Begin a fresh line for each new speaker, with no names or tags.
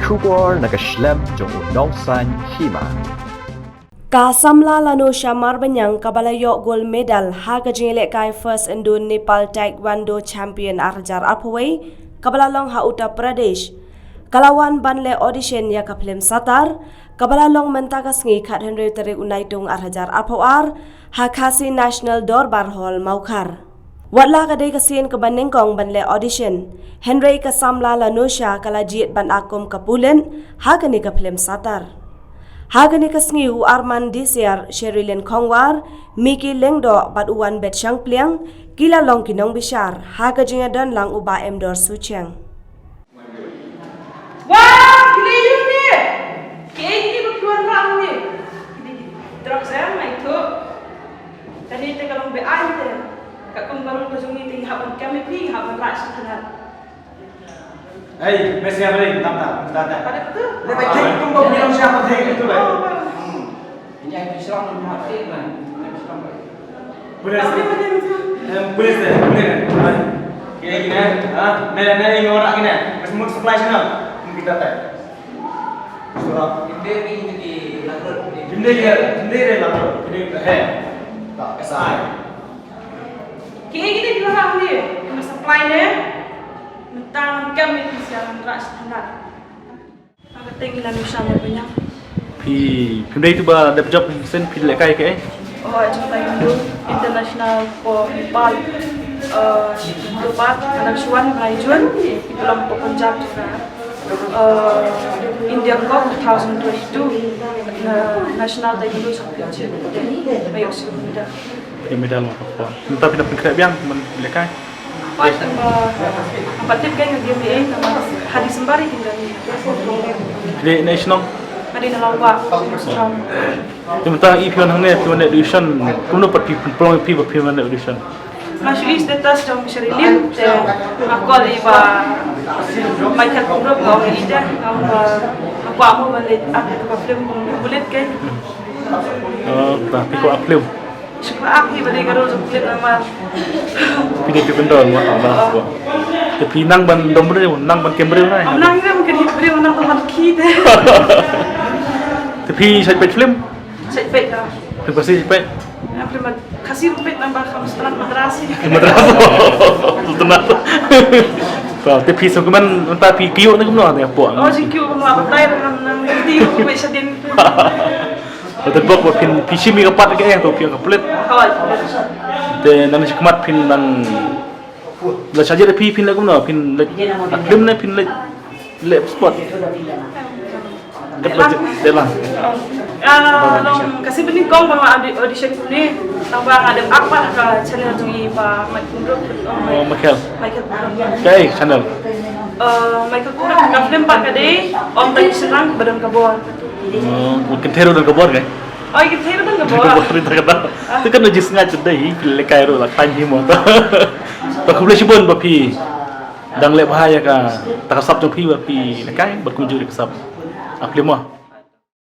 Kubor nag-Phlim jong unongsan Hima.
Ka Samla lano Shamar Banyang kabalayo gold medal haga jingile kai first Indo Nepal Taekwondo champion Arjar Arpaway kabalalong ha Uttar Pradesh. Kalawan banle audition ya ka Phlim Satar kabalalong mentakas ngi khat Henry Tarik Unaitung Arjar Arpawar ha Khasi National Dorbar Hall Maukar. Watla kadai kasien ke Banengkong banle audition Henry ka Samla lanosha kalajit ban akom ka Pulit haga ni ka Phlim Satar. Hagani kasngiu Arman Disiar Sherilyn Khongwar Miki Lengdo bat uwan bet syang pliang kila long kinong bishar haga jinga dan lang uba emdor sucheng.
Wah, kiliu ni. Kini berkuan rang ni. Terus saya mai tu. Tadi kita kalau be ai tu. Kat kumbaru ko jungi ting haban kami pi haban rak sangat.
Hey, messi apa ni? Tak.
Pada tu.
Lepas tu kumbaru bilang siapa tadi itu lah.
Ini yang diserang dengan hati kan.
Boleh. Boleh. Gini. Nela ini orang gini. Semua supply sana. Kita tak. Surah.
Ini di lagu.
Sendiri lah. Ini hey. Tak kesai.
Kini di belakang ni. Kena supply ni. Tentang kami siang rak sangat. Agak tinggi lalu sama banyak.
Phim đây tu ba đẹp job sen phim lại cái cái
Oh, trong Taekwondo International for Nepal. Lepas anak Suan Malayjuan belum Punjab juga. India Cup 2022 National Taekwondo Championship. Baik sudah.
phim medal mà có chúng ta phim phim cái biang mình lại cái
Pas empat tip kan game ni nama hari sembari tinggal ni.
để national
Hari nalawa.
chúng ta phim hàng này phim edition cũng nó bật phim plong phim edition
Masih status trong Sherilyn te aku iba Michael Kumrok kau ida aku amu balik aku Phlim Pulit kan.
ta phim có Phlim
Suka aku balik karo Pulit nama.
phim đây phim đòn mà ba thì phim năng ban đông bự năng ban kem bự này
Menang kan mungkin beri menang teman kita.
thì phim sẽ bị Phlim
Saya pet lah.
phim pasti bị
Aku kasih pet nambah kamu setelah madrasah.
madrasah tenang kalau thì phim xong cái mình ta phim kêu nó cũng nó thì buồn
Oh, jikyu mengapai tay dengan tiu kue sedin.
Betul buat pin simi kapat ke yang tu pin kaplet.
Kawal.
Te nan si kamat pin nan la saja de pin la kumno pin le aklim na pin le spot. Kaplet de lang.
Long kasih benih kong bang audition ni tambah ada apa ke channel tui pa
Oh Michael.
Michael.
Kai channel.
Michael kurang ka Phlim pak kade om tadi serang badan kabon.
Mungkin terus dan kebor kan?
Oh, kita hidup kan kabon.
Kebor itu kata. Itu kan najis ngaj deh pin le kai ro la tan Hima tu. Tak boleh sibun bapi. Dang le bahaya ka. Tak kasap tu pi bapi le kai berkunjung ke kasap. Apli mah.